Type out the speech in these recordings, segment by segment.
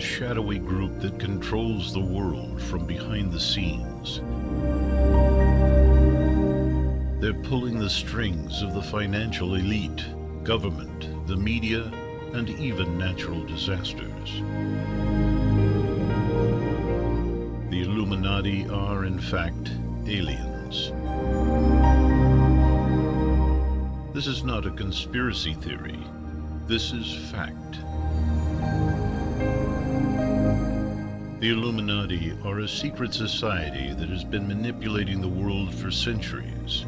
shadowy group that controls the world from behind the scenes. They're pulling the strings of the financial elite, government, the media, and even natural disasters. The Illuminati are, in fact, aliens. This is not a conspiracy theory. This is fact. The Illuminati are a secret society that has been manipulating the world for centuries.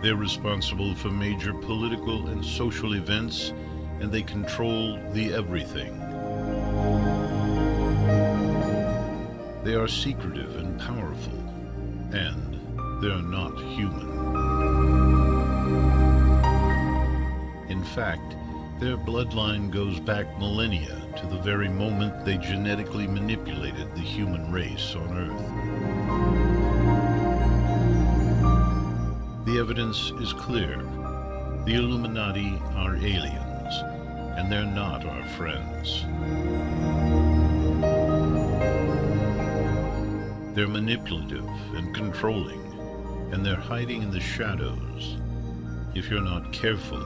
They're responsible for major political and social events, and they control the everything. They are secretive and powerful, and they are not human. In fact, their bloodline goes back millennia to the very moment they genetically manipulated the human race on Earth. The evidence is clear. The Illuminati are aliens, and they're not our friends. They're manipulative and controlling, and they're hiding in the shadows. If you're not careful,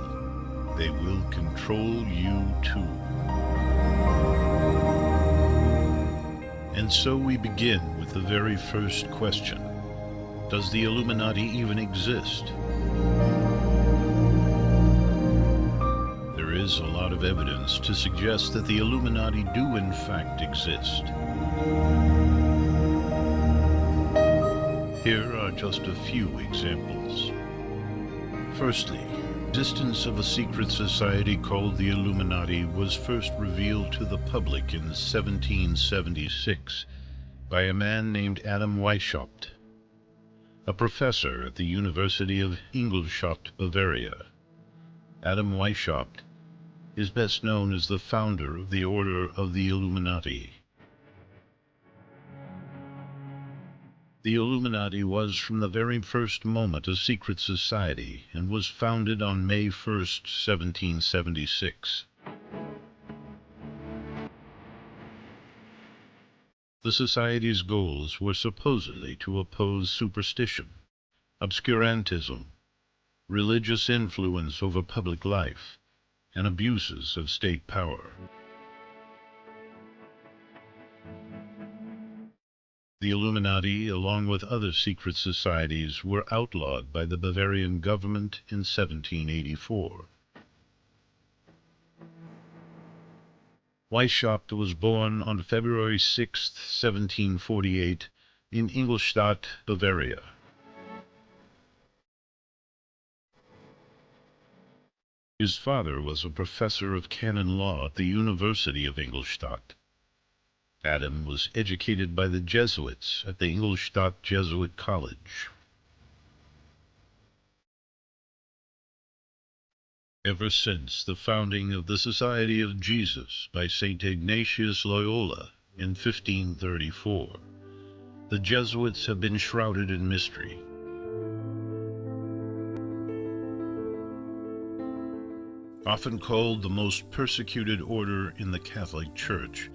they will control you too. And so we begin with the very first question. Does the Illuminati even exist? There is a lot of evidence to suggest that the Illuminati do in fact exist. Here are just a few examples. Firstly, the existence of a secret society called the Illuminati was first revealed to the public in 1776 by a man named Adam Weishaupt, a professor at the University of Ingolstadt, Bavaria. Adam Weishaupt is best known as the founder of the Order of the Illuminati. The Illuminati was from the very first moment a secret society and was founded on May 1st, 1776. The society's goals were supposedly to oppose superstition, obscurantism, religious influence over public life, and abuses of state power. The Illuminati, along with other secret societies, were outlawed by the Bavarian government in 1784. Weishaupt was born on February 6, 1748, in Ingolstadt, Bavaria. His father was a professor of canon law at the University of Ingolstadt. Adam was educated by the Jesuits at the Ingolstadt Jesuit College. Ever since the founding of the Society of Jesus by St. Ignatius Loyola in 1534, the Jesuits have been shrouded in mystery. Often called the most persecuted order in the Catholic Church,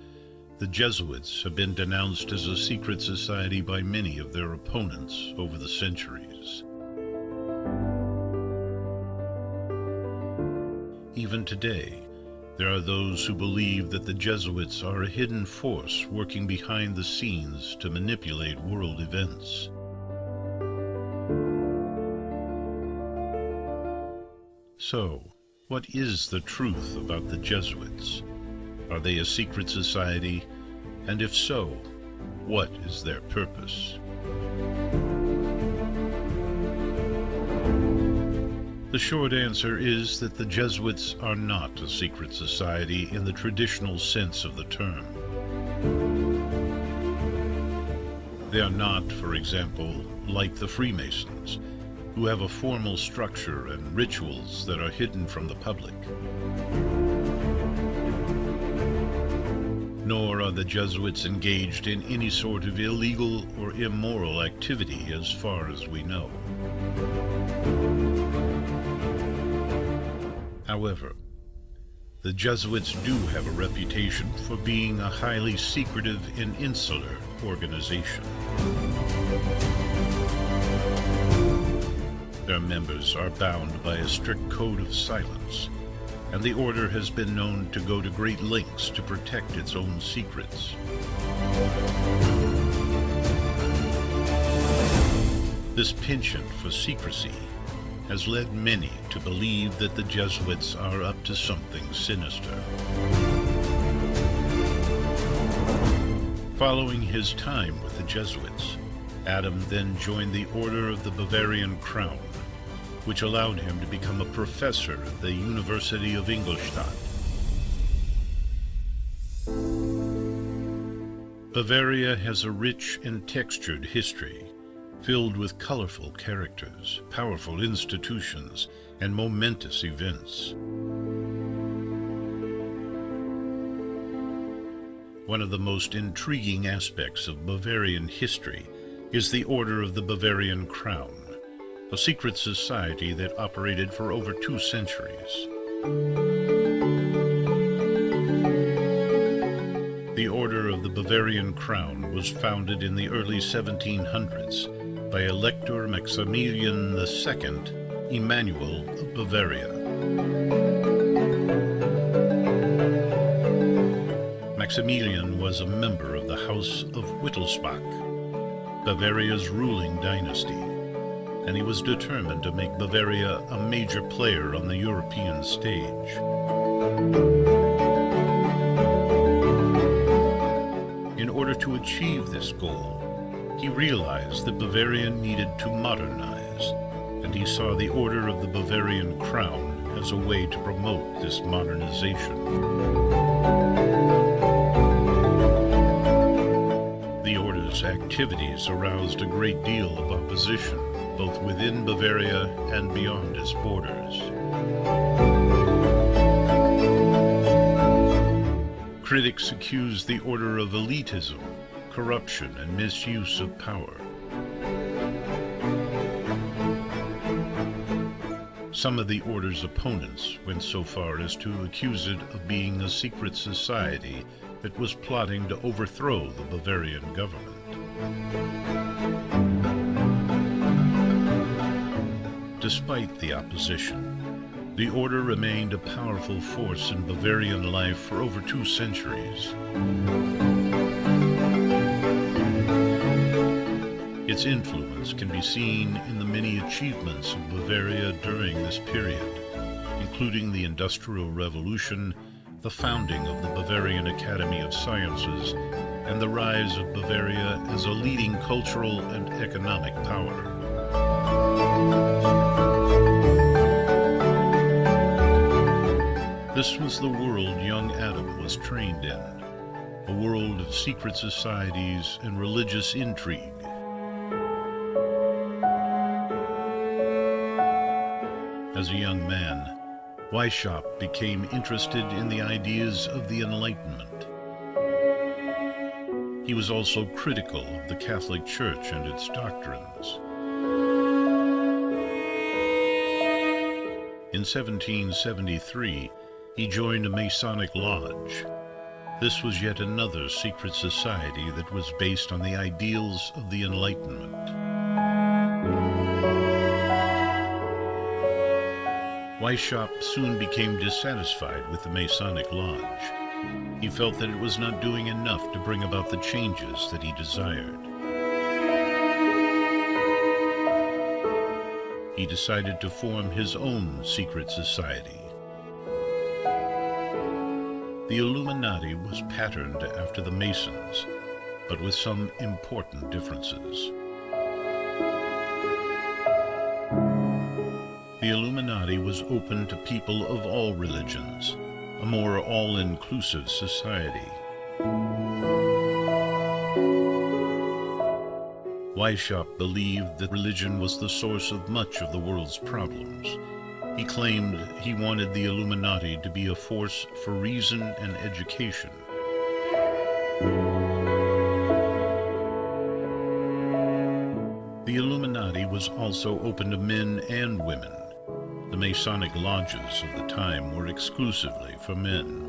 the Jesuits have been denounced as a secret society by many of their opponents over the centuries. Even today, there are those who believe that the Jesuits are a hidden force working behind the scenes to manipulate world events. So, what is the truth about the Jesuits? Are they a secret society? And if so, what is their purpose? The short answer is that the Jesuits are not a secret society in the traditional sense of the term. They are not, for example, like the Freemasons, who have a formal structure and rituals that are hidden from the public. Nor are the Jesuits engaged in any sort of illegal or immoral activity as far as we know. However, The Jesuits do have a reputation for being a highly secretive and insular organization. Their members are bound by a strict code of silence, and the order has been known to go to great lengths to protect its own secrets. This penchant for secrecy has led many to believe that the Jesuits are up to something sinister. Following his time with the Jesuits, Adam then joined the Order of the Bavarian Crown, which allowed him to become a professor at the University of Ingolstadt. Bavaria has a rich and textured history, filled with colorful characters, powerful institutions, and momentous events. One of the most intriguing aspects of Bavarian history is the Order of the Bavarian Crown, a secret society that operated for over 2 centuries. The Order of the Bavarian Crown was founded in the early 1700s by Elector Maximilian II, Emmanuel of Bavaria. Maximilian was a member of the House of Wittelsbach, Bavaria's ruling dynasty, and he was determined to make Bavaria a major player on the European stage. In order to achieve this goal, he realized that Bavaria needed to modernize, and he saw the Order of the Bavarian Crown as a way to promote this modernization. The Order's activities aroused a great deal of opposition, both within Bavaria and beyond its borders. Critics accused the Order of elitism, corruption, and misuse of power. Some of the Order's opponents went so far as to accuse it of being a secret society that was plotting to overthrow the Bavarian government. Despite the opposition, the Order remained a powerful force in Bavarian life for over 2 centuries. Its influence can be seen in the many achievements of Bavaria during this period, including the Industrial Revolution, the founding of the Bavarian Academy of Sciences, and the rise of Bavaria as a leading cultural and economic power. This was the world young Adam was trained in, a world of secret societies and religious intrigue. As a young man, Weishaupt became interested in the ideas of the Enlightenment. He was also critical of the Catholic Church and its doctrines. In 1773, he joined a Masonic lodge. This was yet another secret society that was based on the ideals of the Enlightenment. Weishaupt soon became dissatisfied with the Masonic lodge. He felt that it was not doing enough to bring about the changes that he desired. He decided to form his own secret society. The Illuminati was patterned after the Masons, but with some important differences. The Illuminati was open to people of all religions, a more all-inclusive society. Weishaupt believed that religion was the source of much of the world's problems. He claimed he wanted the Illuminati to be a force for reason and education. The Illuminati was also open to men and women. The Masonic lodges of the time were exclusively for men.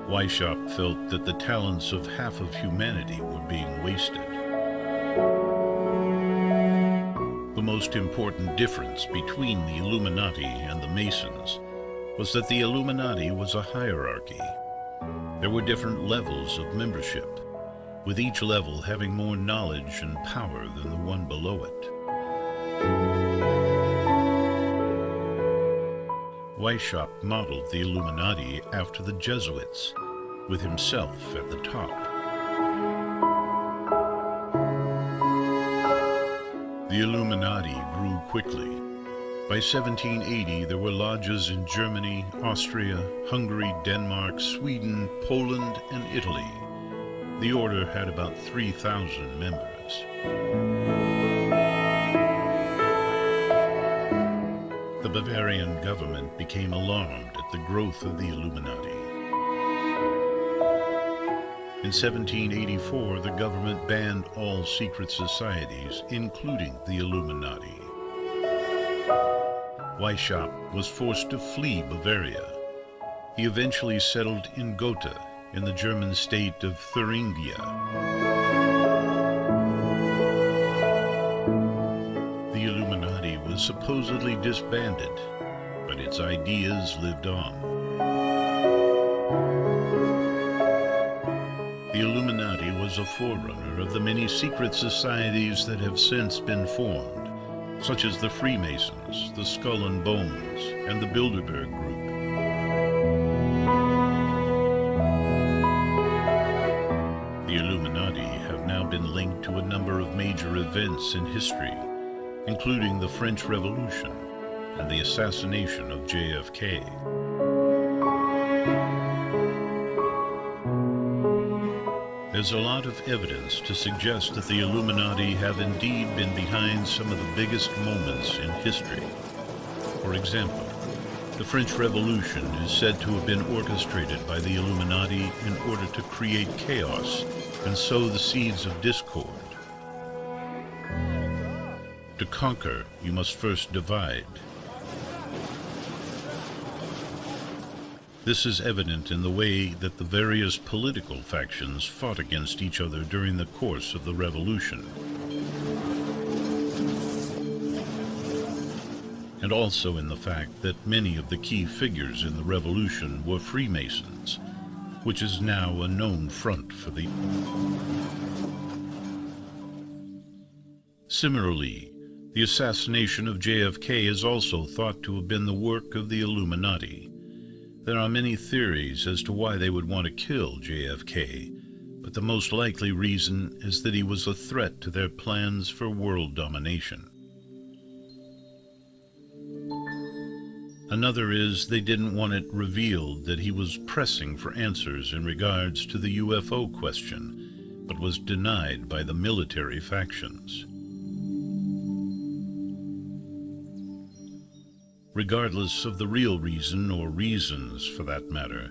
Weishaupt felt that the talents of half of humanity were being wasted. The most important difference between the Illuminati and the Masons was that the Illuminati was a hierarchy. There were different levels of membership, with each level having more knowledge and power than the one below it. Weishaupt modeled the Illuminati after the Jesuits, with himself at the top. The Illuminati grew quickly. By 1780, there were lodges in Germany, Austria, Hungary, Denmark, Sweden, Poland, and Italy. The order had about 3,000 members. The Bavarian government became alarmed at the growth of the Illuminati. In 1784, the government banned all secret societies, including the Illuminati. Weishaupt was forced to flee Bavaria. He eventually settled in Gotha, in the German state of Thuringia. The Illuminati was supposedly disbanded, but its ideas lived on. The Illuminati was a forerunner of the many secret societies that have since been formed, such as the Freemasons, the Skull and Bones, and the Bilderberg Group. The Illuminati have now been linked to a number of major events in history, including the French Revolution and the assassination of JFK. There's a lot of evidence to suggest that the Illuminati have indeed been behind some of the biggest moments in history. For example, the French Revolution is said to have been orchestrated by the Illuminati in order to create chaos and sow the seeds of discord. To conquer, you must first divide. This is evident in the way that the various political factions fought against each other during the course of the revolution. And also in the fact that many of the key figures in the revolution were Freemasons, which is now a known front for the... Similarly, the assassination of JFK is also thought to have been the work of the Illuminati. There are many theories as to why they would want to kill JFK, but the most likely reason is that he was a threat to their plans for world domination. Another is they didn't want it revealed that he was pressing for answers in regards to the UFO question, but was denied by the military factions. Regardless of the real reason, or reasons for that matter,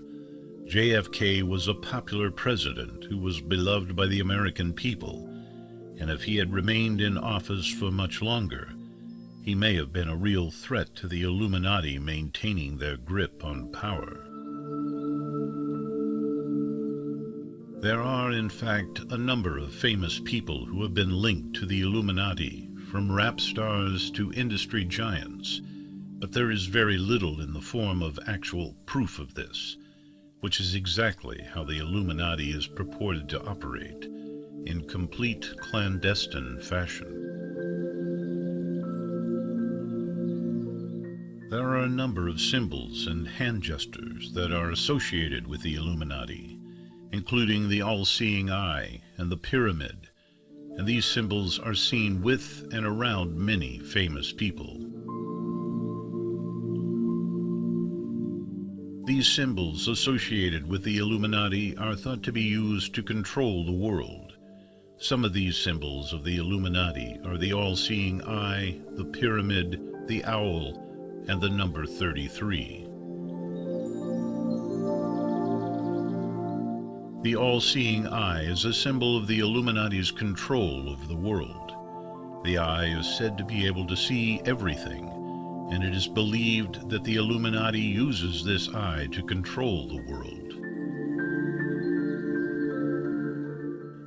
JFK was a popular president who was beloved by the American people, and if he had remained in office for much longer, he may have been a real threat to the Illuminati maintaining their grip on power. There are, in fact, a number of famous people who have been linked to the Illuminati, from rap stars to industry giants, but there is very little in the form of actual proof of this, which is exactly how the Illuminati is purported to operate, in complete clandestine fashion. There are a number of symbols and hand gestures that are associated with the Illuminati, including the all-seeing eye and the pyramid, and these symbols are seen with and around many famous people. These symbols associated with the Illuminati are thought to be used to control the world. Some of these symbols of the Illuminati are the all-seeing eye, the pyramid, the owl, and the number 33. The all-seeing eye is a symbol of the Illuminati's control over the world. The eye is said to be able to see everything, and it is believed that the Illuminati uses this eye to control the world.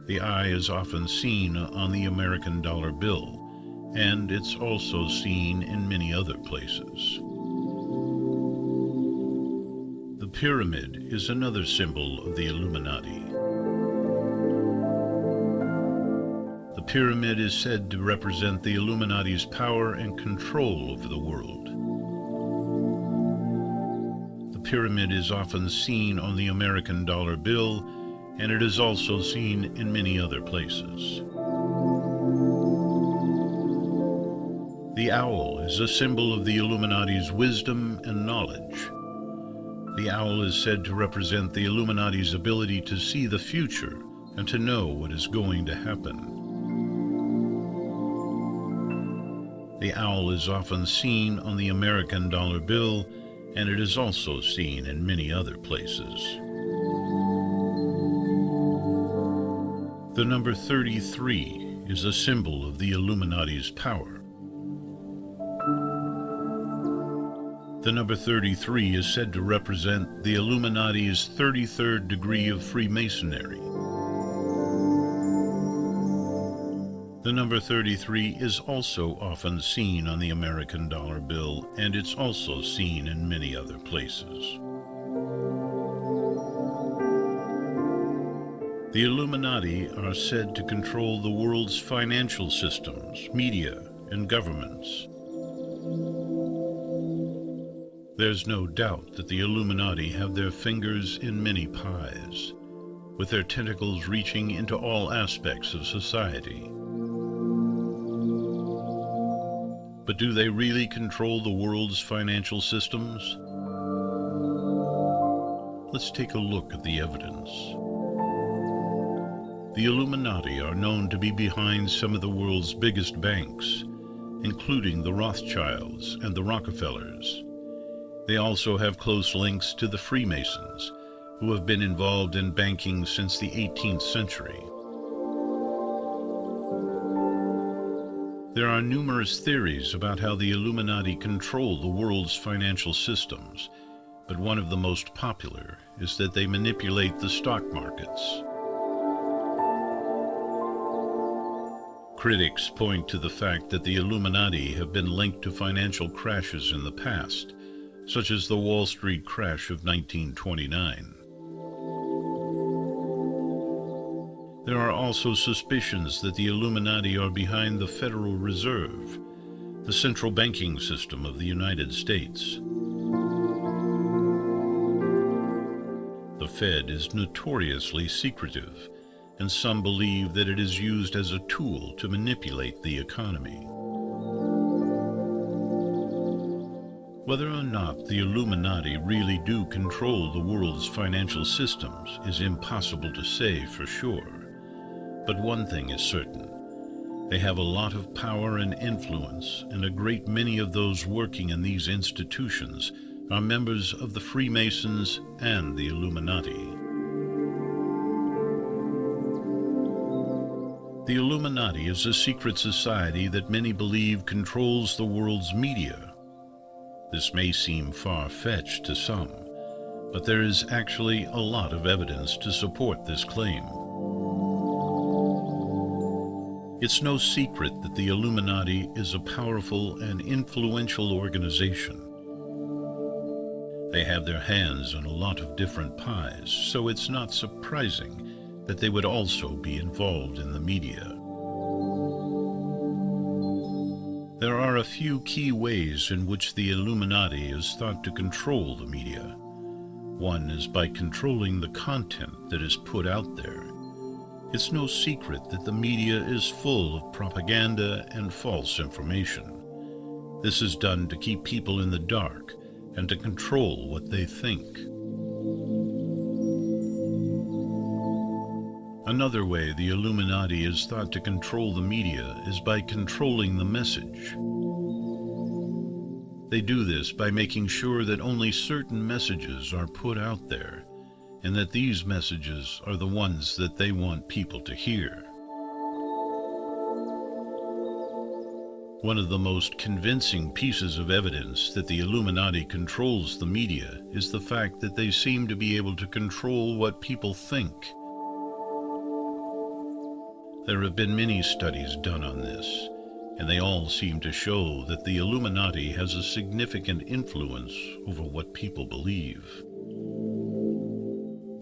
The eye is often seen on the American dollar bill, and it's also seen in many other places. The pyramid is another symbol of the Illuminati. The pyramid is said to represent the Illuminati's power and control over the world. The pyramid is often seen on the American dollar bill, and it is also seen in many other places. The owl is a symbol of the Illuminati's wisdom and knowledge. The owl is said to represent the Illuminati's ability to see the future and to know what is going to happen. The owl is often seen on the American dollar bill, and it is also seen in many other places. The number 33 is a symbol of the Illuminati's power. The number 33 is said to represent the Illuminati's 33rd degree of Freemasonry. The number 33 is also often seen on the American dollar bill, and it's also seen in many other places. The Illuminati are said to control the world's financial systems, media, and governments. There's no doubt that the Illuminati have their fingers in many pies, with their tentacles reaching into all aspects of society. But do they really control the world's financial systems? Let's take a look at the evidence. The Illuminati are known to be behind some of the world's biggest banks, including the Rothschilds and the Rockefellers. They also have close links to the Freemasons, who have been involved in banking since the 18th century. There are numerous theories about how the Illuminati control the world's financial systems, but one of the most popular is that they manipulate the stock markets. Critics point to the fact that the Illuminati have been linked to financial crashes in the past, such as the Wall Street crash of 1929. There are also suspicions that the Illuminati are behind the Federal Reserve, the central banking system of the United States. The Fed is notoriously secretive, and some believe that it is used as a tool to manipulate the economy. Whether or not the Illuminati really do control the world's financial systems is impossible to say for sure. But one thing is certain. They have a lot of power and influence, and a great many of those working in these institutions are members of the Freemasons and the Illuminati. The Illuminati is a secret society that many believe controls the world's media. This may seem far-fetched to some, but there is actually a lot of evidence to support this claim. It's no secret that the Illuminati is a powerful and influential organization. They have their hands in a lot of different pies, so it's not surprising that they would also be involved in the media. There are a few key ways in which the Illuminati is thought to control the media. One is by controlling the content that is put out there. It's no secret that the media is full of propaganda and false information. This is done to keep people in the dark and to control what they think. Another way the Illuminati is thought to control the media is by controlling the message. They do this by making sure that only certain messages are put out there, and that these messages are the ones that they want people to hear. One of the most convincing pieces of evidence that the Illuminati controls the media is the fact that they seem to be able to control what people think. There have been many studies done on this, and they all seem to show that the Illuminati has a significant influence over what people believe.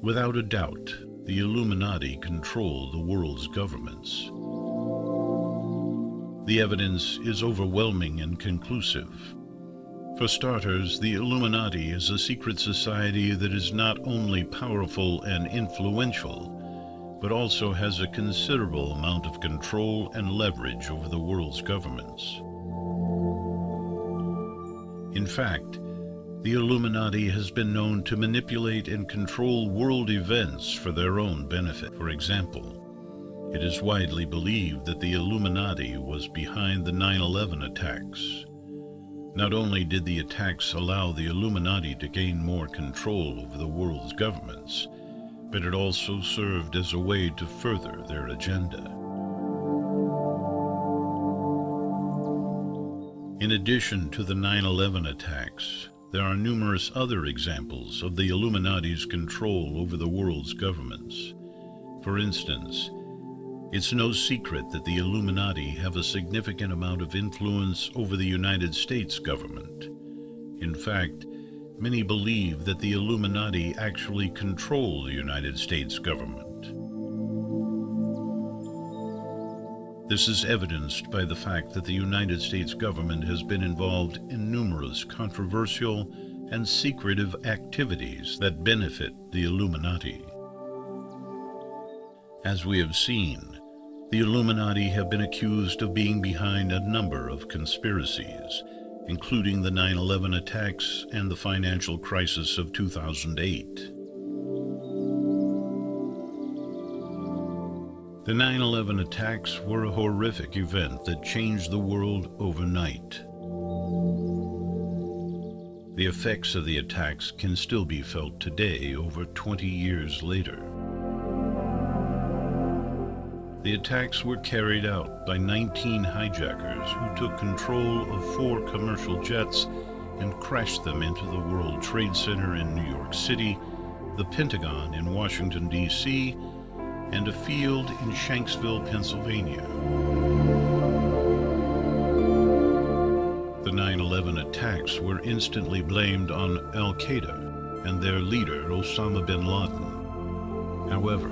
Without a doubt, the Illuminati control the world's governments. The evidence is overwhelming and conclusive. For starters, the Illuminati is a secret society that is not only powerful and influential, but also has a considerable amount of control and leverage over the world's governments. In fact, the Illuminati has been known to manipulate and control world events for their own benefit. For example, it is widely believed that the Illuminati was behind the 9/11 attacks. Not only did the attacks allow the Illuminati to gain more control over the world's governments, but it also served as a way to further their agenda. In addition to the 9/11 attacks, there are numerous other examples of the Illuminati's control over the world's governments. For instance, it's no secret that the Illuminati have a significant amount of influence over the United States government. In fact, many believe that the Illuminati actually control the United States government. This is evidenced by the fact that the United States government has been involved in numerous controversial and secretive activities that benefit the Illuminati. As we have seen, the Illuminati have been accused of being behind a number of conspiracies, including the 9/11 attacks and the financial crisis of 2008. The 9/11 attacks were a horrific event that changed the world overnight. The effects of the attacks can still be felt today, over 20 years later. The attacks were carried out by 19 hijackers who took control of 4 commercial jets and crashed them into the World Trade Center in New York City, the Pentagon in Washington, D.C., and a field in Shanksville, Pennsylvania. The 9/11 attacks were instantly blamed on Al-Qaeda and their leader, Osama bin Laden. However,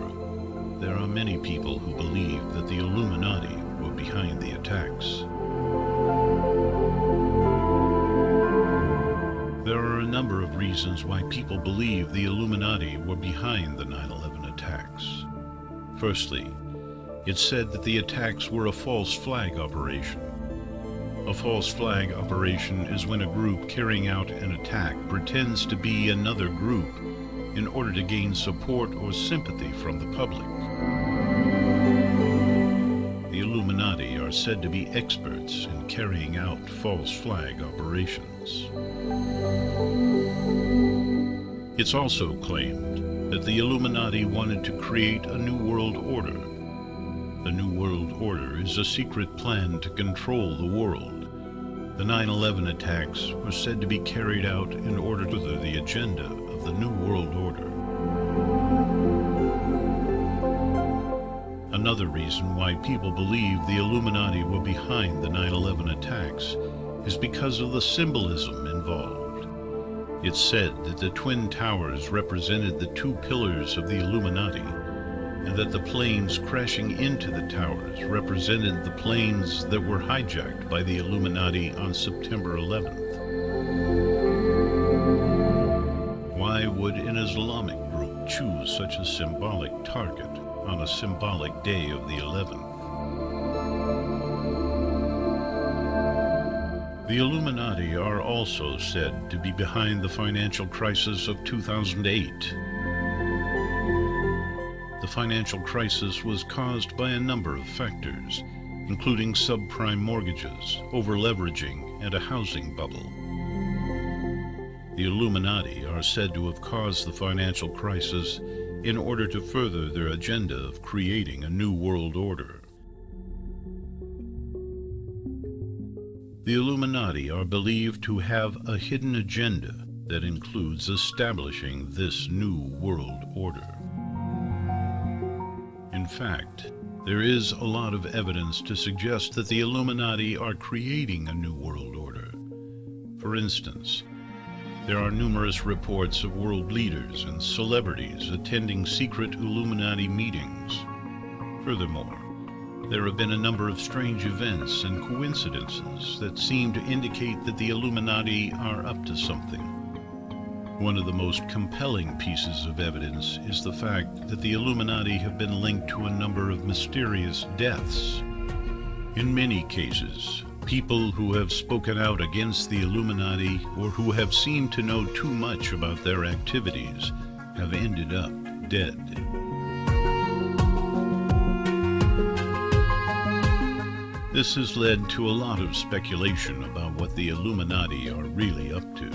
there are many people who believe that the Illuminati were behind the attacks. There are a number of reasons why people believe the Illuminati were behind the 9/11 attacks. Firstly, it's said that the attacks were a false flag operation. A false flag operation is when a group carrying out an attack pretends to be another group in order to gain support or sympathy from the public. The Illuminati are said to be experts in carrying out false flag operations. It's also claimed that the Illuminati wanted to create a new world order. The New World Order is a secret plan to control the world. The 9/11 attacks were said to be carried out in order to further the agenda of the New World Order. Another reason why people believe the Illuminati were behind the 9/11 attacks is because of the symbolism involved. It's said that the Twin Towers represented the 2 pillars of the Illuminati, and that the planes crashing into the towers represented the planes that were hijacked by the Illuminati on September 11th. Why would an Islamic group choose such a symbolic target on a symbolic day of the 11th? The Illuminati are also said to be behind the financial crisis of 2008. The financial crisis was caused by a number of factors, including subprime mortgages, over-leveraging, and a housing bubble. The Illuminati are said to have caused the financial crisis in order to further their agenda of creating a new world order. The Illuminati are believed to have a hidden agenda that includes establishing this new world order. In fact, there is a lot of evidence to suggest that the Illuminati are creating a new world order. For instance, there are numerous reports of world leaders and celebrities attending secret Illuminati meetings. Furthermore, there have been a number of strange events and coincidences that seem to indicate that the Illuminati are up to something. One of the most compelling pieces of evidence is the fact that the Illuminati have been linked to a number of mysterious deaths. In many cases, people who have spoken out against the Illuminati or who have seemed to know too much about their activities have ended up dead. This has led to a lot of speculation about what the Illuminati are really up to.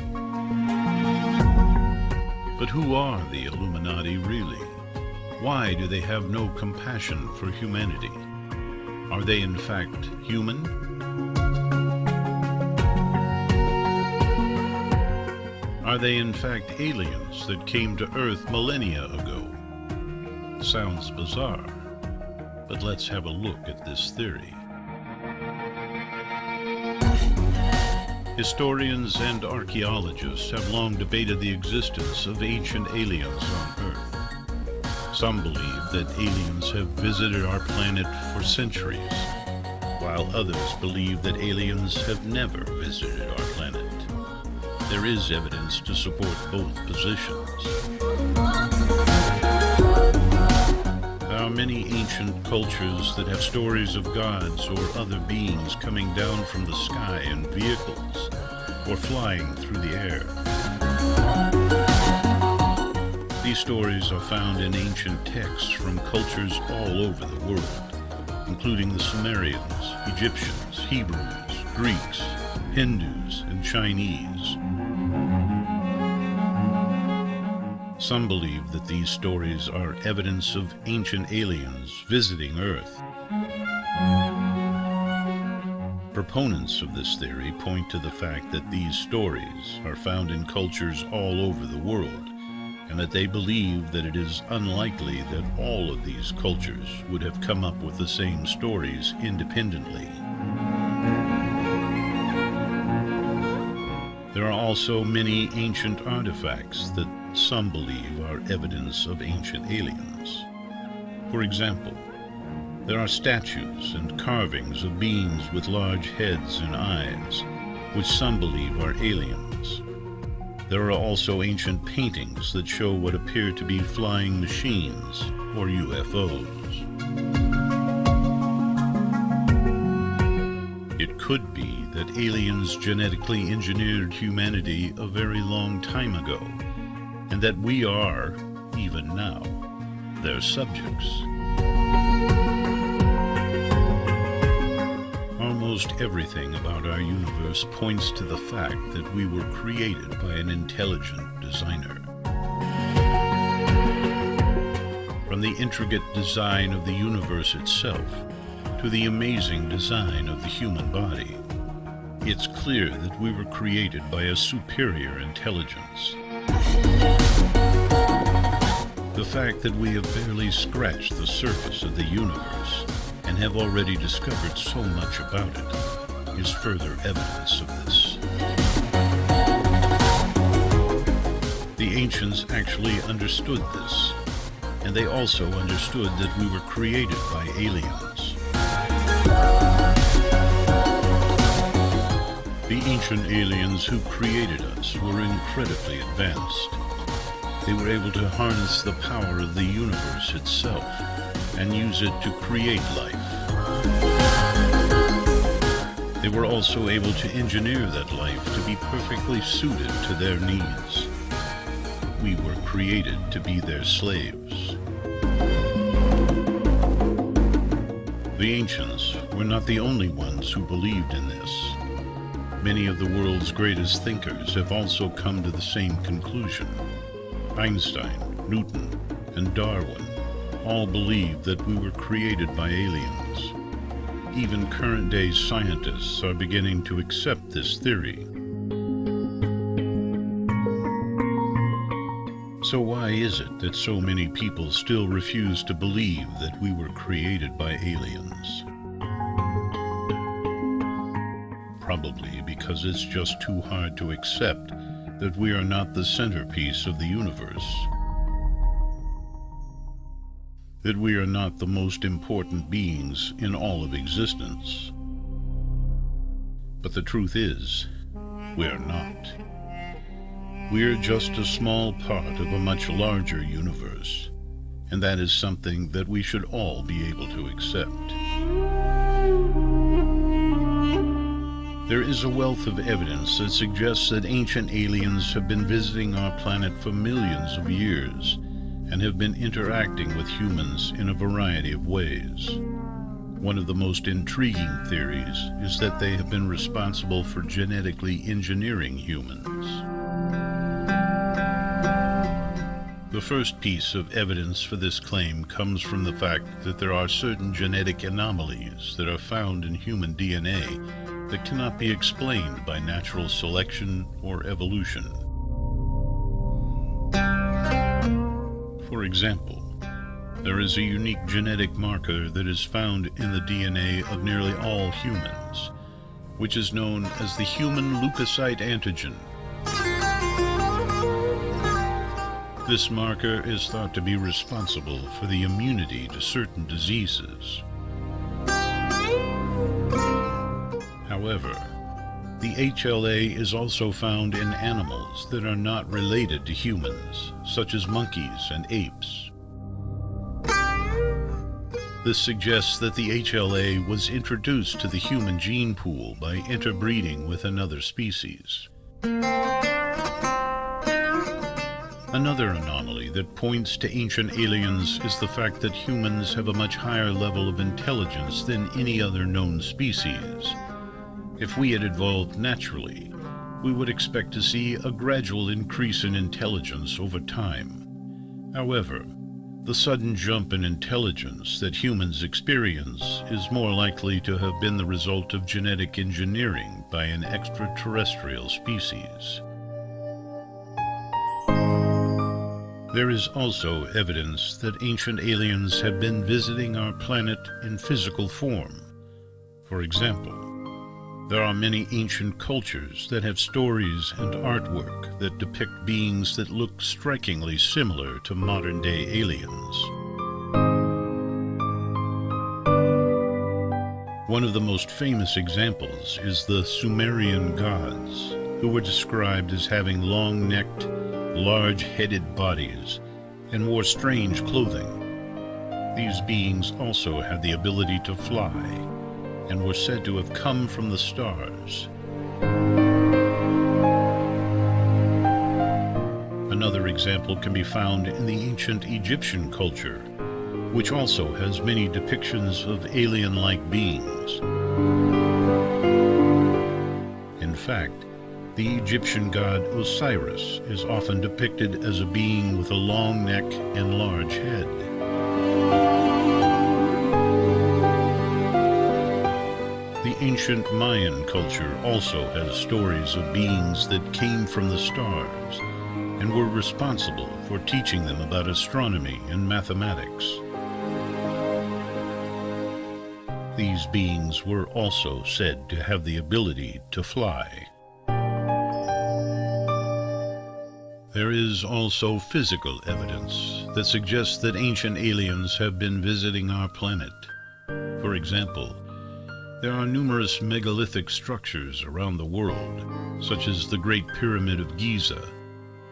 But who are the Illuminati really? Why do they have no compassion for humanity? Are they in fact human? Are they in fact aliens that came to Earth millennia ago? Sounds bizarre, but let's have a look at this theory. Historians and archaeologists have long debated the existence of ancient aliens on Earth. Some believe that aliens have visited our planet for centuries, while others believe that aliens have never visited our planet. There is evidence to support both positions. There are many ancient cultures that have stories of gods or other beings coming down from the sky in vehicles or flying through the air. These stories are found in ancient texts from cultures all over the world, including the Sumerians, Egyptians, Hebrews, Greeks, Hindus, and Chinese. Some believe that these stories are evidence of ancient aliens visiting Earth. Proponents of this theory point to the fact that these stories are found in cultures all over the world, and that they believe that it is unlikely that all of these cultures would have come up with the same stories independently. There are also many ancient artifacts that some believe are evidence of ancient aliens. For example, there are statues and carvings of beings with large heads and eyes, which some believe are aliens. There are also ancient paintings that show what appear to be flying machines, or UFOs. It could be that aliens genetically engineered humanity a very long time ago, and that we are, even now, their subjects. Almost everything about our universe points to the fact that we were created by an intelligent designer. From the intricate design of the universe itself to the amazing design of the human body, it's clear that we were created by a superior intelligence. The fact that we have barely scratched the surface of the universe and have already discovered so much about it is further evidence of this. The ancients actually understood this, and they also understood that we were created by aliens. The ancient aliens who created us were incredibly advanced. They were able to harness the power of the universe itself and use it to create life. They were also able to engineer that life to be perfectly suited to their needs. We were created to be their slaves. The ancients were not the only ones who believed in this. Many of the world's greatest thinkers have also come to the same conclusion. Einstein, Newton, and Darwin all believed that we were created by aliens. even current-day scientists are beginning to accept this theory. So why is it that so many people still refuse to believe that we were created by aliens? Probably because it's just too hard to accept that we are not the centerpiece of the universe, that we are not the most important beings in all of existence. But the truth is, we're not. We're just a small part of a much larger universe, and that is something that we should all be able to accept. There is a wealth of evidence that suggests that ancient aliens have been visiting our planet for millions of years and have been interacting with humans in a variety of ways. One of the most intriguing theories is that they have been responsible for genetically engineering humans. The first piece of evidence for this claim comes from the fact that there are certain genetic anomalies that are found in human DNA that cannot be explained by natural selection or evolution. For example, there is a unique genetic marker that is found in the DNA of nearly all humans, which is known as the human leukocyte antigen. This marker is thought to be responsible for the immunity to certain diseases. However, the HLA is also found in animals that are not related to humans, such as monkeys and apes. This suggests that the HLA was introduced to the human gene pool by interbreeding with another species. Another anomaly that points to ancient aliens is the fact that humans have a much higher level of intelligence than any other known species. If we had evolved naturally, we would expect to see a gradual increase in intelligence over time. However, the sudden jump in intelligence that humans experience is more likely to have been the result of genetic engineering by an extraterrestrial species. There is also evidence that ancient aliens have been visiting our planet in physical form. For example, there are many ancient cultures that have stories and artwork that depict beings that look strikingly similar to modern-day aliens. One of the most famous examples is the Sumerian gods, who were described as having long-necked, large-headed bodies and wore strange clothing. These beings also had the ability to fly and were said to have come from the stars. Another example can be found in the ancient Egyptian culture, which also has many depictions of alien-like beings. In fact, the Egyptian god Osiris is often depicted as a being with a long neck and large head. The ancient Mayan culture also has stories of beings that came from the stars and were responsible for teaching them about astronomy and mathematics. These beings were also said to have the ability to fly. There is also physical evidence that suggests that ancient aliens have been visiting our planet. For example, there are numerous megalithic structures around the world, such as the Great Pyramid of Giza,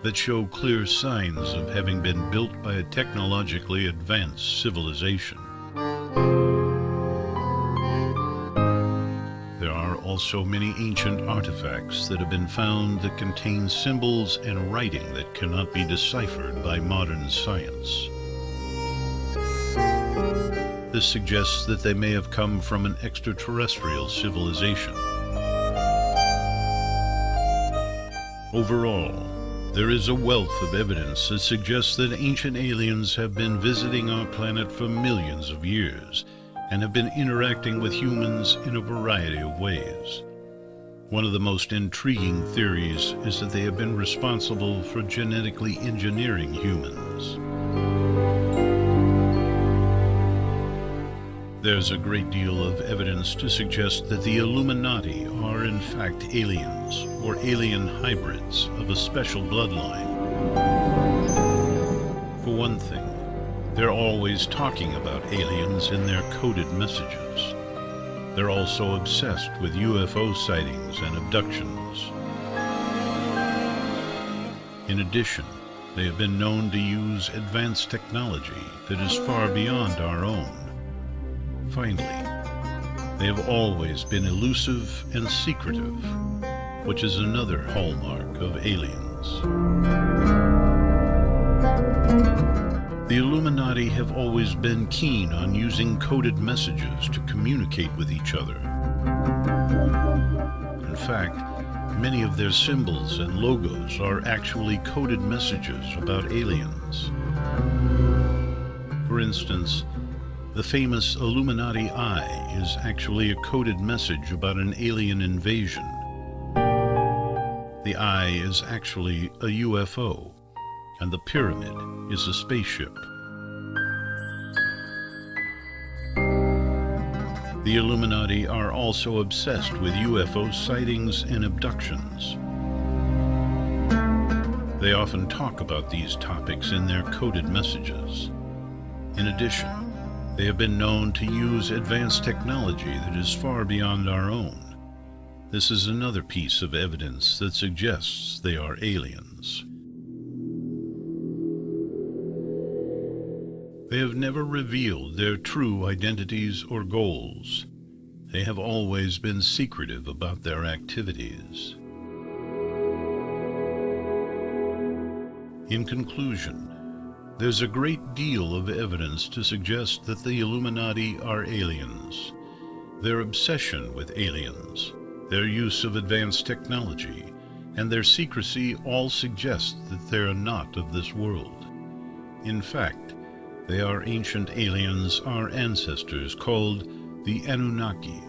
that show clear signs of having been built by a technologically advanced civilization. There are also many ancient artifacts that have been found that contain symbols and writing that cannot be deciphered by modern science. This suggests that they may have come from an extraterrestrial civilization. Overall, there is a wealth of evidence that suggests that ancient aliens have been visiting our planet for millions of years and have been interacting with humans in a variety of ways. One of the most intriguing theories is that they have been responsible for genetically engineering humans. There's a great deal of evidence to suggest that the Illuminati are in fact aliens, or alien hybrids of a special bloodline. For one thing, they're always talking about aliens in their coded messages. They're also obsessed with UFO sightings and abductions. In addition, they have been known to use advanced technology that is far beyond our own. Finally, they have always been elusive and secretive, which is another hallmark of aliens. The Illuminati have always been keen on using coded messages to communicate with each other. In fact, many of their symbols and logos are actually coded messages about aliens. For instance, the famous Illuminati eye is actually a coded message about an alien invasion. The eye is actually a UFO, and the pyramid is a spaceship. The Illuminati are also obsessed with UFO sightings and abductions. They often talk about these topics in their coded messages. In addition, they have been known to use advanced technology that is far beyond our own. This is another piece of evidence that suggests they are aliens. They have never revealed their true identities or goals. They have always been secretive about their activities. In conclusion, there's a great deal of evidence to suggest that the Illuminati are aliens. Their obsession with aliens, their use of advanced technology, and their secrecy all suggest that they are not of this world. In fact, they are ancient aliens, our ancestors, called the Anunnaki.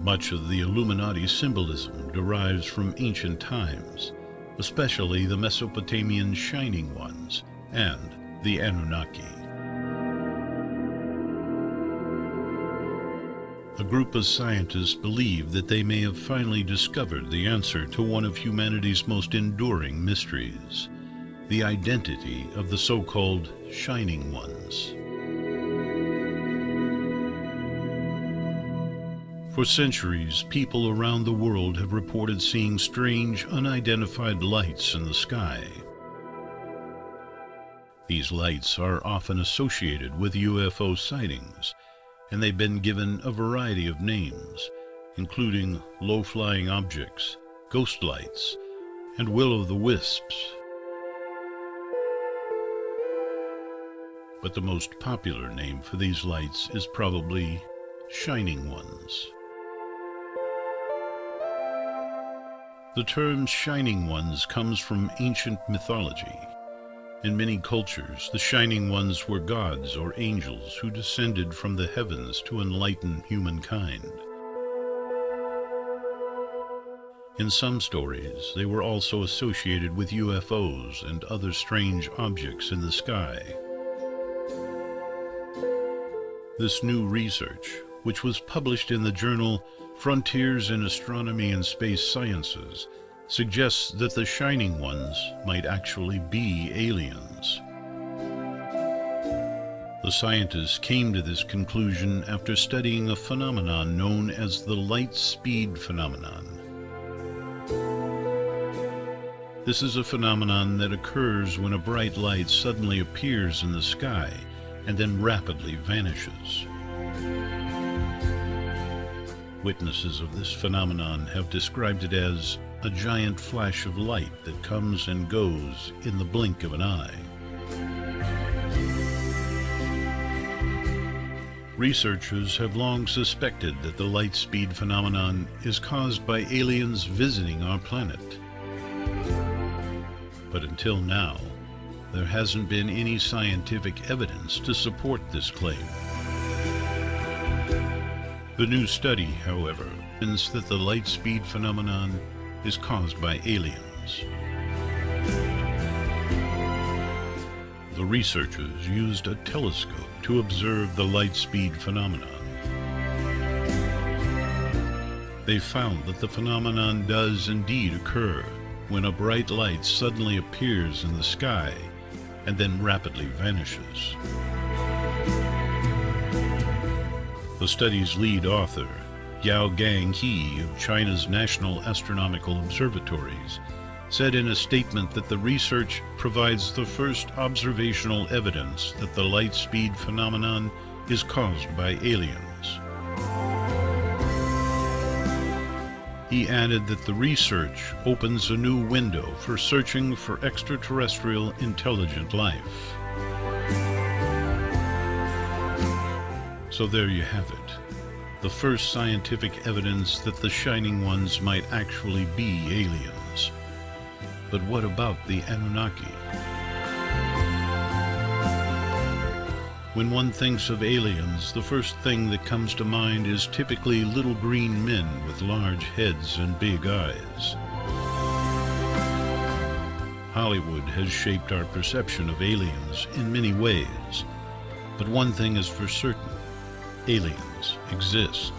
Much of the Illuminati symbolism derives from ancient times, especially the Mesopotamian Shining Ones and the Anunnaki. A group of scientists believe that they may have finally discovered the answer to one of humanity's most enduring mysteries, the identity of the so-called Shining Ones. For centuries, people around the world have reported seeing strange, unidentified lights in the sky. These lights are often associated with UFO sightings, and they've been given a variety of names, including low-flying objects, ghost lights, and will-o'-the-wisps. But the most popular name for these lights is probably Shining Ones. The term Shining Ones comes from ancient mythology. In many cultures, the Shining Ones were gods or angels who descended from the heavens to enlighten humankind. In some stories, they were also associated with UFOs and other strange objects in the sky. This new research, which was published in the journal Frontiers in Astronomy and Space Sciences, suggests that the Shining Ones might actually be aliens. The scientists came to this conclusion after studying a phenomenon known as the light speed phenomenon. This is a phenomenon that occurs when a bright light suddenly appears in the sky and then rapidly vanishes. Witnesses of this phenomenon have described it as a giant flash of light that comes and goes in the blink of an eye. Researchers have long suspected that the light speed phenomenon is caused by aliens visiting our planet. But until now, there hasn't been any scientific evidence to support this claim. The new study, however, finds that the light speed phenomenon is caused by aliens. The researchers used a telescope to observe the light speed phenomenon. They found that the phenomenon does indeed occur when a bright light suddenly appears in the sky and then rapidly vanishes. The study's lead author, Yaogang He of China's National Astronomical Observatories, said in a statement that the research provides the first observational evidence that the light speed phenomenon is caused by aliens. He added that the research opens a new window for searching for extraterrestrial intelligent life. So there you have it, the first scientific evidence that the Shining Ones might actually be aliens. But what about the Anunnaki? When one thinks of aliens, the first thing that comes to mind is typically little green men with large heads and big eyes. Hollywood has shaped our perception of aliens in many ways, but one thing is for certain: aliens exist.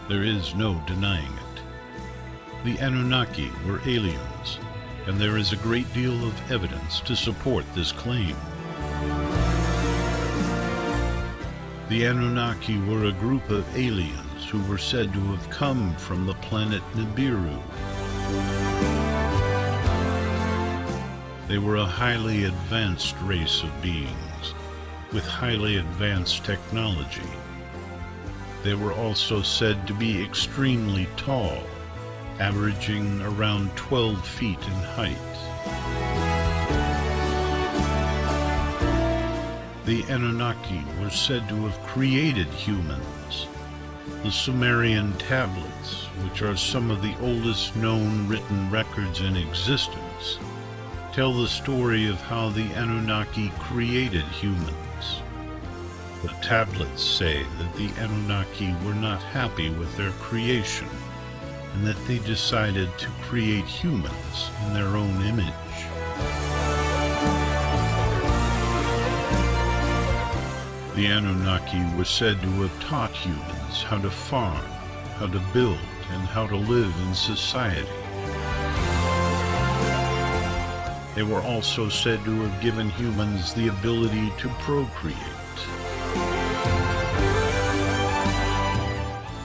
There is no denying it. The Anunnaki were aliens, and there is a great deal of evidence to support this claim. The Anunnaki were a group of aliens who were said to have come from the planet Nibiru. They were a highly advanced race of beings, with highly advanced technology. They were also said to be extremely tall, averaging around 12 feet in height. The Anunnaki were said to have created humans. The Sumerian tablets, which are some of the oldest known written records in existence, tell the story of how the Anunnaki created humans. The tablets say that the Anunnaki were not happy with their creation, and that they decided to create humans in their own image. The Anunnaki were said to have taught humans how to farm, how to build, and how to live in society. They were also said to have given humans the ability to procreate.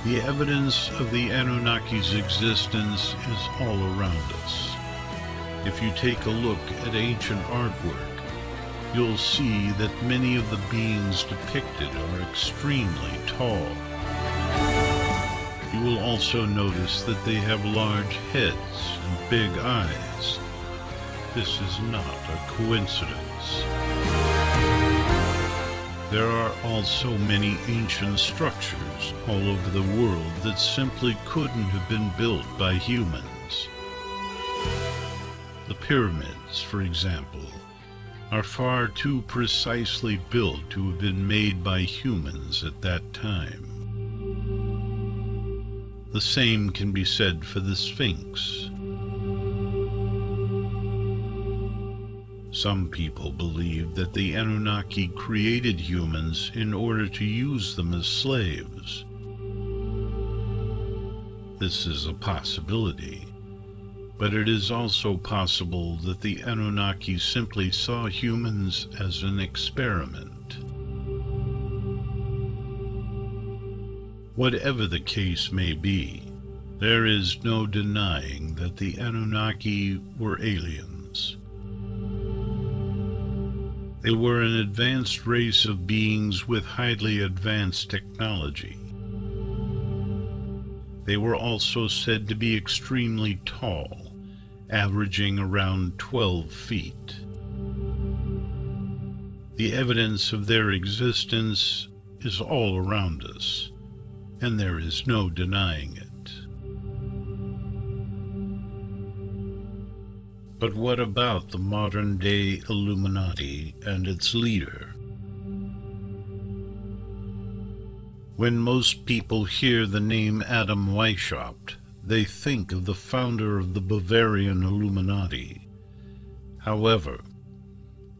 The evidence of the Anunnaki's existence is all around us. If you take a look at ancient artwork, you'll see that many of the beings depicted are extremely tall. You will also notice that they have large heads and big eyes. This is not a coincidence. There are also many ancient structures all over the world that simply couldn't have been built by humans. The pyramids, for example, are far too precisely built to have been made by humans at that time. The same can be said for the Sphinx. Some people believe that the Anunnaki created humans in order to use them as slaves. This is a possibility, but it is also possible that the Anunnaki simply saw humans as an experiment. Whatever the case may be, there is no denying that the Anunnaki were aliens. They were an advanced race of beings with highly advanced technology. They were also said to be extremely tall, averaging around 12 feet. The evidence of their existence is all around us, and there is no denying it. But what about the modern-day Illuminati and its leader? When most people hear the name Adam Weishaupt, they think of the founder of the Bavarian Illuminati. However,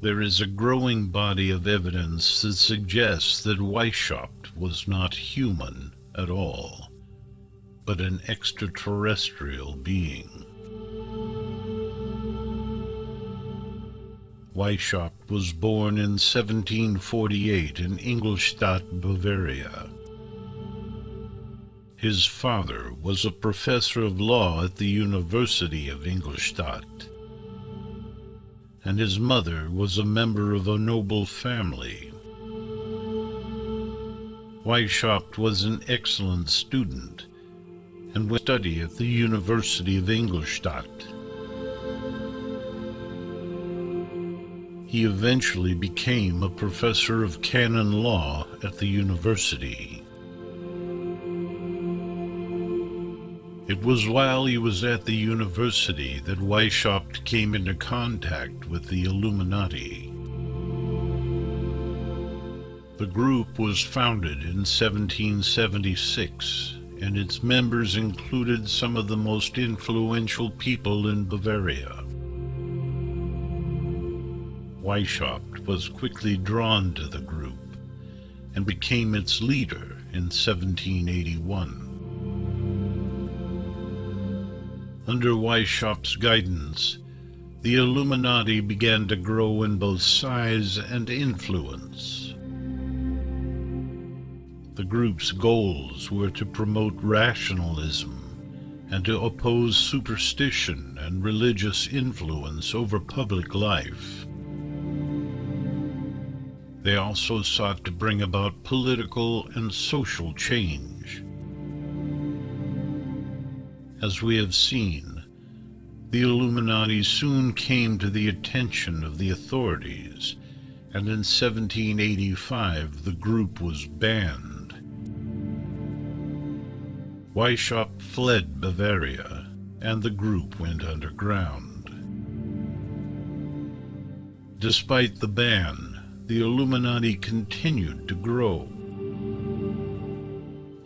there is a growing body of evidence that suggests that Weishaupt was not human at all, but an extraterrestrial being. Weishaupt was born in 1748 in Ingolstadt, Bavaria. His father was a professor of law at the University of Ingolstadt, and his mother was a member of a noble family. Weishaupt was an excellent student and would study at the University of Ingolstadt. He eventually became a professor of canon law at the university. It was while he was at the university that Weishaupt came into contact with the Illuminati. The group was founded in 1776, and its members included some of the most influential people in Bavaria. Weishaupt was quickly drawn to the group and became its leader in 1781. Under Weishaupt's guidance, the Illuminati began to grow in both size and influence. The group's goals were to promote rationalism and to oppose superstition and religious influence over public life. They also sought to bring about political and social change. As we have seen, the Illuminati soon came to the attention of the authorities, and in 1785 the group was banned. Weishaupt fled Bavaria, and the group went underground. Despite the ban, the Illuminati continued to grow.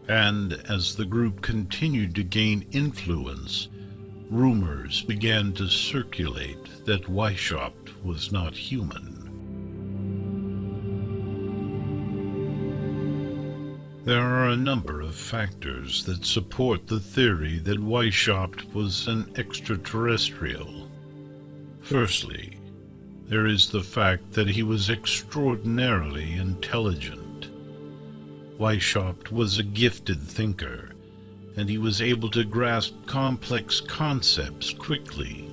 And as the group continued to gain influence, rumors began to circulate that Weishaupt was not human. There are a number of factors that support the theory that Weishaupt was an extraterrestrial. Firstly, there is the fact that he was extraordinarily intelligent. Weishaupt was a gifted thinker, and he was able to grasp complex concepts quickly.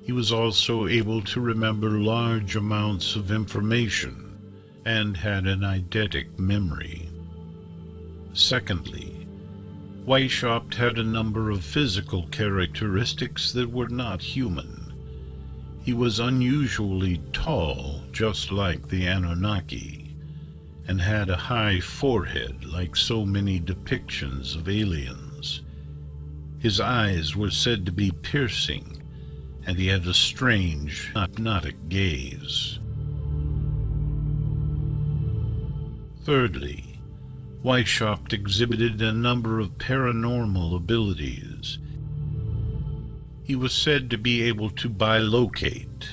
He was also able to remember large amounts of information and had an eidetic memory. Secondly, Weishaupt had a number of physical characteristics that were not human. He was unusually tall, just like the Anunnaki, and had a high forehead like so many depictions of aliens. His eyes were said to be piercing, and he had a strange, hypnotic gaze. Thirdly, Weishaupt exhibited a number of paranormal abilities. He was said to be able to bilocate,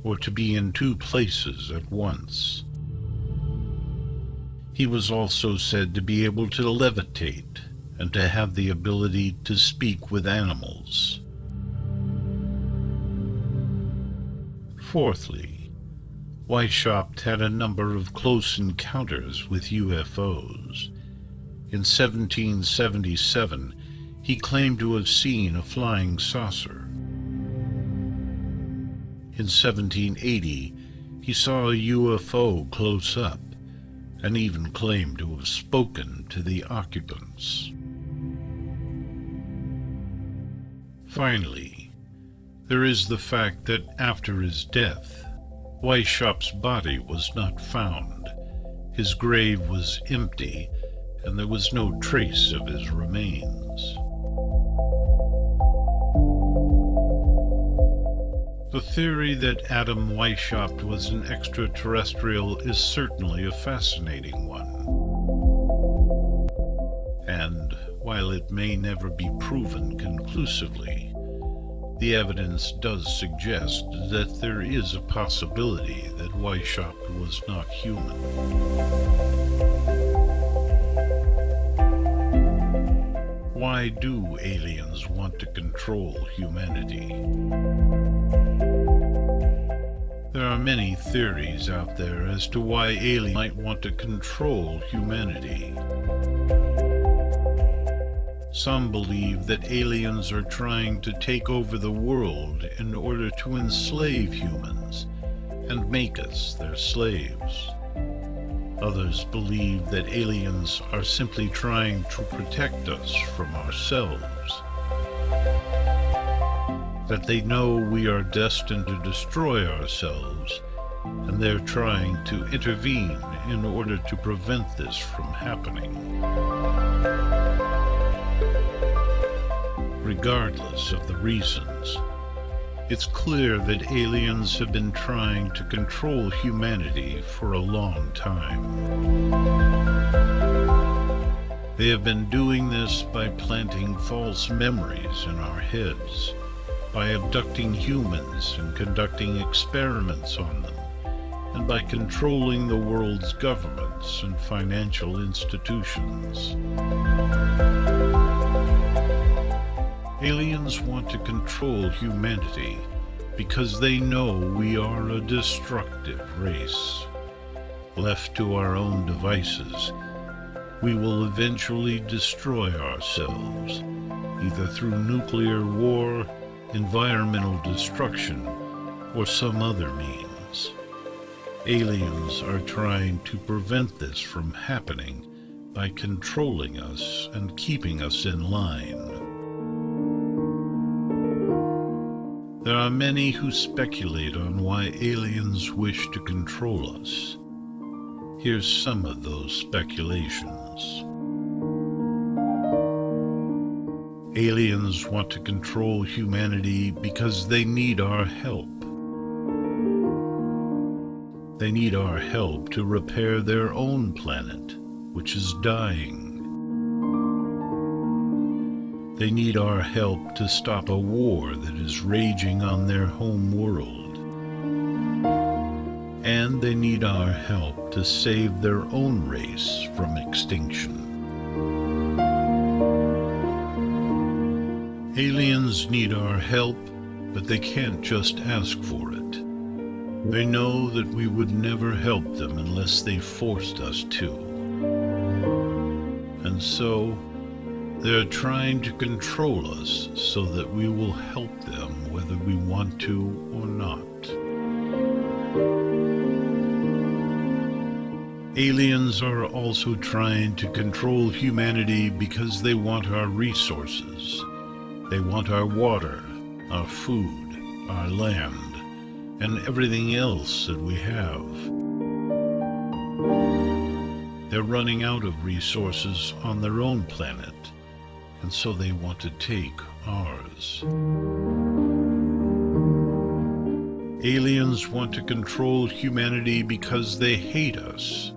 or to be in two places at once. He was also said to be able to levitate, and to have the ability to speak with animals. Fourthly, Weishaupt had a number of close encounters with UFOs. In 1777, he claimed to have seen a flying saucer. In 1780, he saw a UFO close up, and even claimed to have spoken to the occupants. Finally, there is the fact that after his death, Weishaupt's body was not found. His grave was empty, and there was no trace of his remains. The theory that Adam Weishaupt was an extraterrestrial is certainly a fascinating one. And while it may never be proven conclusively, the evidence does suggest that there is a possibility that Weishaupt was not human. Why do aliens want to control humanity? There are many theories out there as to why aliens might want to control humanity. Some believe that aliens are trying to take over the world in order to enslave humans and make us their slaves. Others believe that aliens are simply trying to protect us from ourselves. That they know we are destined to destroy ourselves, and they're trying to intervene in order to prevent this from happening. Regardless of the reasons, it's clear that aliens have been trying to control humanity for a long time. They have been doing this by planting false memories in our heads, by abducting humans and conducting experiments on them, and by controlling the world's governments and financial institutions. Aliens want to control humanity because they know we are a destructive race. Left to our own devices, we will eventually destroy ourselves, either through nuclear war, environmental destruction, or some other means. Aliens are trying to prevent this from happening by controlling us and keeping us in line. There are many who speculate on why aliens wish to control us. Here's some of those speculations. Aliens want to control humanity because they need our help. They need our help to repair their own planet, which is dying. They need our help to stop a war that is raging on their home world. And they need our help to save their own race from extinction. Aliens need our help, but they can't just ask for it. They know that we would never help them unless they forced us to. And so, they're trying to control us so that we will help them whether we want to or not. Aliens are also trying to control humanity because they want our resources. They want our water, our food, our land, and everything else that we have. They're running out of resources on their own planet, and so they want to take ours. Aliens want to control humanity because they hate us.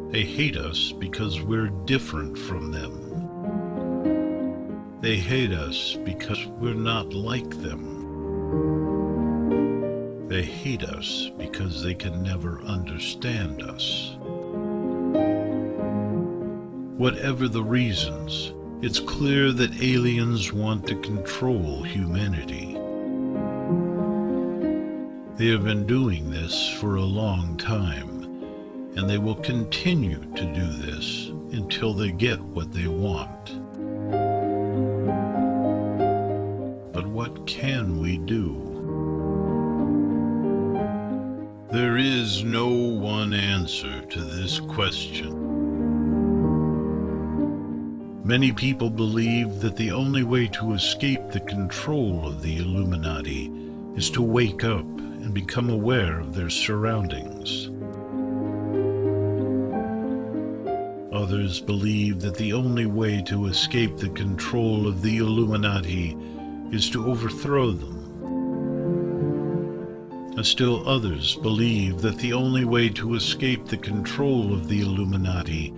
They hate us because we're different from them. They hate us because we're not like them. They hate us because they can never understand us. Whatever the reasons, it's clear that aliens want to control humanity. They have been doing this for a long time, and they will continue to do this until they get what they want. But what can we do? There is no one answer to this question. Many people believe that the only way to escape the control of the Illuminati is to wake up and become aware of their surroundings. Others believe that the only way to escape the control of the Illuminati is to overthrow them. but still others believe that the only way to escape the control of the Illuminati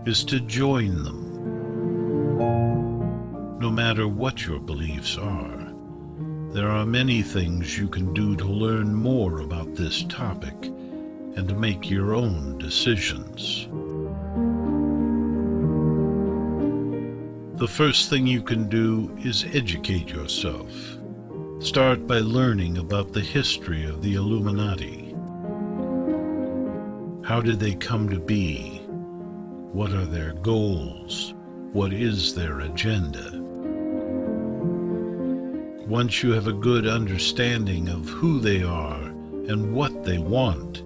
is to join them. No matter what your beliefs are, there are many things you can do to learn more about this topic and to make your own decisions. The first thing you can do is educate yourself. Start by learning about the history of the Illuminati. How did they come to be? What are their goals? What is their agenda? Once you have a good understanding of who they are and what they want,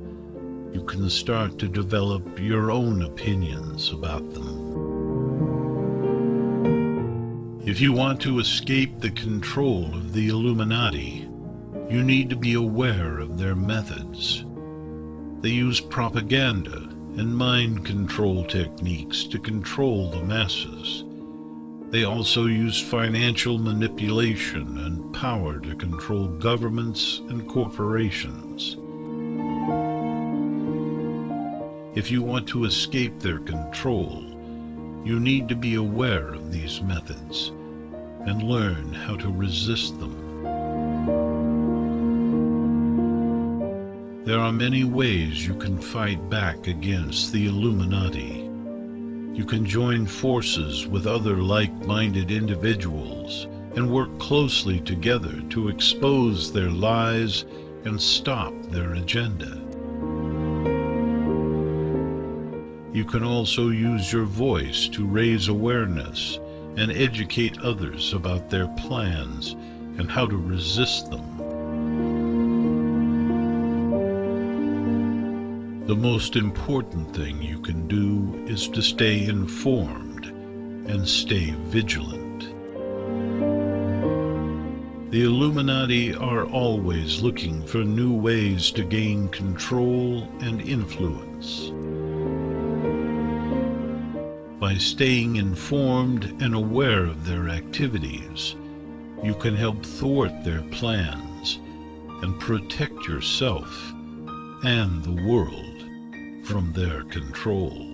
you can start to develop your own opinions about them. If you want to escape the control of the Illuminati, you need to be aware of their methods. They use propaganda and mind control techniques to control the masses. They also use financial manipulation and power to control governments and corporations. If you want to escape their control, you need to be aware of these methods and learn how to resist them. There are many ways you can fight back against the Illuminati. You can join forces with other like-minded individuals and work closely together to expose their lies and stop their agenda. You can also use your voice to raise awareness and educate others about their plans and how to resist them. The most important thing you can do is to stay informed and stay vigilant. The Illuminati are always looking for new ways to gain control and influence. By staying informed and aware of their activities, you can help thwart their plans and protect yourself and the world from their control.